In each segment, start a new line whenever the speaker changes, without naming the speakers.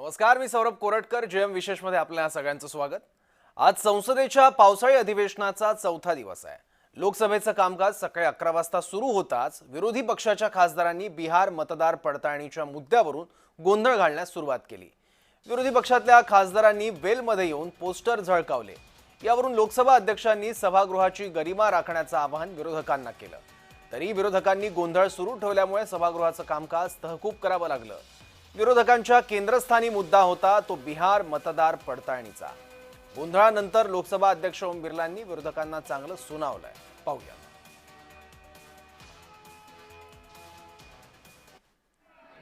नमस्कार, मी सौरभ कोरटकर. जेएम विशेष मध्ये आपल्या सगळ्यांचं स्वागत. आज संसदेच्या पावसाळी अधिवेशनाचा चौथा दिवस आहे. लोकसभेचं कामकाज सकाळी 11 वाजता सुरू होताच विरोधी पक्षाच्या खासदारांनी बिहार मतदार पडताळणीच्या मुद्द्यावरून गोंधळ घालण्यास सुरुवात केली. विरोधी पक्षातल्या खासदारांनी वेलमध्ये येऊन पोस्टर झळकावले. यावरून लोकसभा अध्यक्षांनी सभागृहाची गरिमा राखण्याचं आवाहन विरोधकांना केलं. तरी विरोधकांनी गोंधळ सुरू ठेवल्यामुळे सभागृहाचं कामकाज तहकूब करावं लागलं. विरोधकांच्या केंद्रस्थानी मुद्दा होता तो बिहार मतदार पडताळणीचा. गोंधळानंतर लोकसभा अध्यक्ष ओम बिर्लांनी विरोधकांना चांगलं सुनावलंय. पाहूया.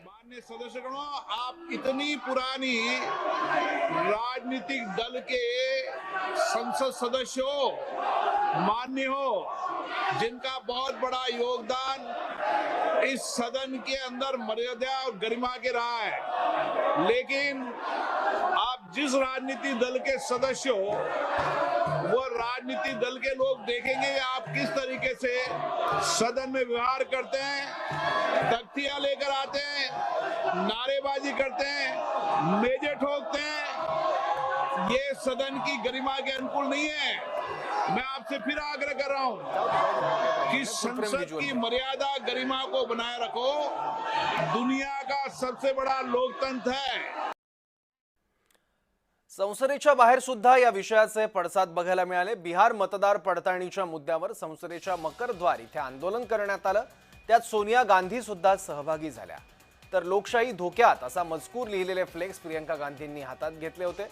माननीय सदस्यगणों, आप इतनी पुरानी राजनीतिक दल के संसद सदस्य हो, मान्य हो, जिनका बहुत बड़ा योगदान इस सदन के अंदर मर्यादा और गरिमा के रहा है, लेकिन आप जिस राजनीतिक दल के सदस्य हो वो राजनीतिक दल के लोग देखेंगे आप किस तरीके से सदन में व्यवहार करते हैं, तख्तियां लेकर आते हैं, नारेबाजी करते हैं, मेजे ठोकते हैं। ये सदन की गरिमा के अनुकूल नहीं है। मैं आपसे फिर आग्रह कर रहा हूं कि संसद की मर्यादा गरिमा को बनाए रखो। दुनिया का सबसे बड़ा लोकतंत्र है।
संसदेच्या बाहेर सुद्धा या विषयाचे पडसाद बघायला मिळाले. बिहार मतदार पडताळणीच्या मुद्द्यावर संसदेच्या मकरद्वार इथे आंदोलन करण्यात आलं. त्यात सोनिया गांधी सुद्धा सहभागी झाल्या. तर लोकशाही धोक्यात असा मजकूर लिहिलेले फ्लेक्स प्रियंका गांधींनी हातात घेतले होते.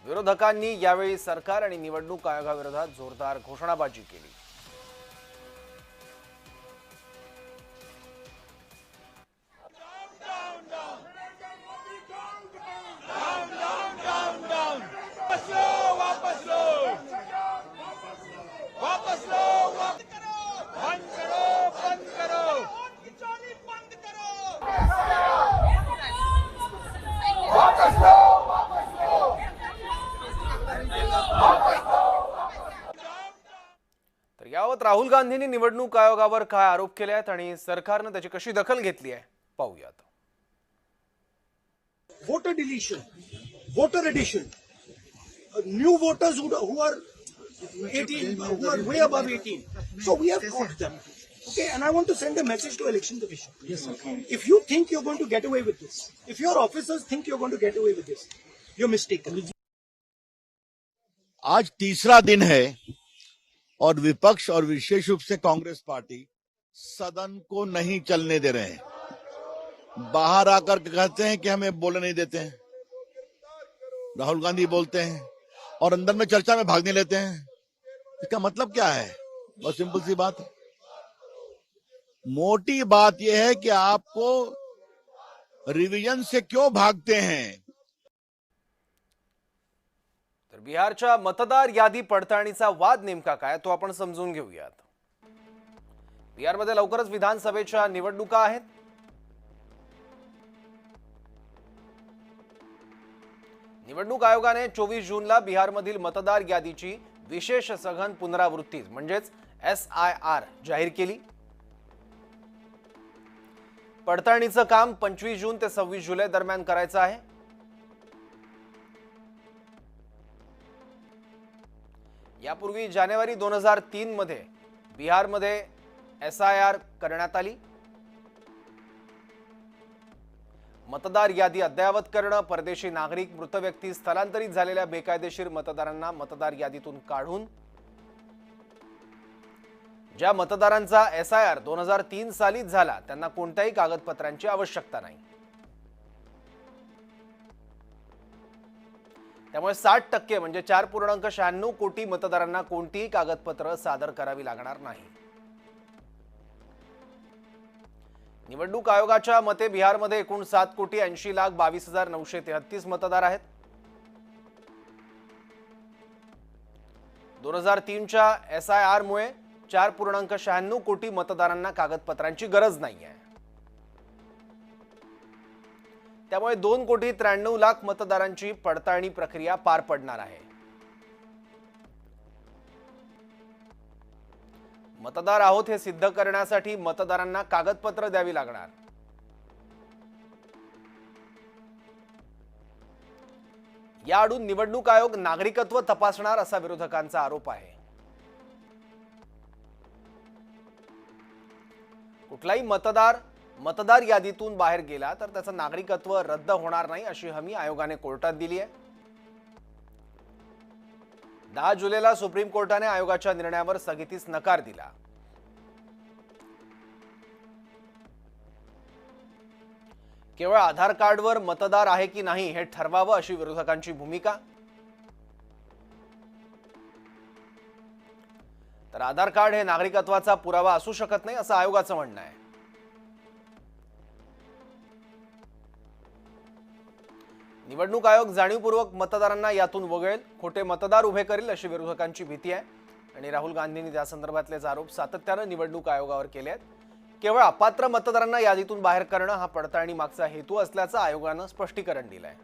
विरोधकांनी यावेळी सरकार आणि निवडणूक आयोगाविरोधात जोरदार घोषणाबाजी केली. तर यावत राहुल गांधींनी निवडणूक आयोगावर काय आरोप केले आहेत आणि सरकारने त्याची कशी दखल घेतली आहे पाहूयात.
Voter deletion, voter addition, new voters who are 18, who are way above 18. So we have caught them. Okay, and I want to send a message to Election Commission. Yes, sir. If you think you're going to get away with this, if your officers think you're going to get away with this, you're mistaken.
आज तीसरा दिन है और विपक्ष और विशेष रूप से Congress party सदन को नहीं चलने दे रहे हैं. बाहर आकर कहते हैं कि हमें बोलने नहीं देते हैं. राहुल गांधी बोलते हैं और अंदर में चर्चा में भाग नहीं लेते हैं. इसका मतलब क्या है? बहुत सिंपल सी बात है. मोटी बात यह है कि आपको रिवीजन से क्यों भागते हैं.
तर बिहारच्या मतदार यादी पडताळणीचा वाद नेमका काय तो आपण समजून घेऊयात. बिहारमध्ये लवकरच विधानसभेच्या निवडणुका आहेत. निवडणूक आयोगाने 24 जूनला बिहारमधील मतदार यादीची विशेष सघन पुनरावृत्ती म्हणजेच SIR जाहीर केली. पडताळणीचं काम 25 जून ते 26 जुलै दरम्यान करायचं आहे. यापूर्वी जानेवारी 2003 मध्ये बिहारमध्ये SIR करण्यात आली. मतदार यादी अद्ययावत करणं, परदेशी नागरिक, मृत व्यक्ती, स्थलांतरित झालेल्या बेकायदेशीर मतदारांना मतदार यादीतून काढून ज्या मतदारांचा SIR 2003 सालीच झाला त्यांना कोणत्याही कागदपत्रांची आवश्यकता नाही. त्यामुळे 60% म्हणजे 4.96 कोटी मतदारांना कोणतीही कागदपत्र सादर करावी लागणार नाही. निवडणूक आयोगाच्या मते बिहारमध्ये एकूण 7,80,22,933 मतदार आहेत. 2003च्या SIR मुळे 4.96 कोटी मतदारांना कागदपत्रांची गरज नाहीये. त्यामुळे 2,93,00,000 मतदारांची पडताळणी प्रक्रिया पार पडणार आहे. मतदार आहोत हे सिद्ध करण्यासाठी मतदारांना कागदपत्र द्यावी लागणार. याआडून निवडणूक आयोग नागरिकत्व तपासणार असा विरोधकांचा आरोप आहे. कुठलाही मतदार यादीतून बाहेर गेला तर त्याचं नागरिकत्व रद्द होणार नाही अशी हमी आयोगाने कोर्टात दिली आहे. 10 जुलैला सुप्रीम कोर्टाने आयोगाच्या निर्णयावर स्थगितीस नकार दिला. केवळ आधार कार्डवर मतदार आहे की नाही हे ठरवावं अशी विरोधकांची भूमिका. तर आधार कार्ड हे नागरिकत्वाचा पुरावा असू शकत नाही असं आयोगाचं म्हणणं आहे. निवडणूक आयोग जाणीवपूर्वक मतदारांना यातून वगळेल, खोटे मतदार उभे करेल अशी विरोधकांची भीती आहे. आणि राहुल गांधींनी त्या संदर्भातलेच आरोप सातत्यानं निवडणूक आयोगावर केले आहेत. केवळ अपात्र मतदारांना यादीतून बाहेर करणं हा पडताळणी मागचा हेतू असल्याचं आयोगानं स्पष्टीकरण दिलंय.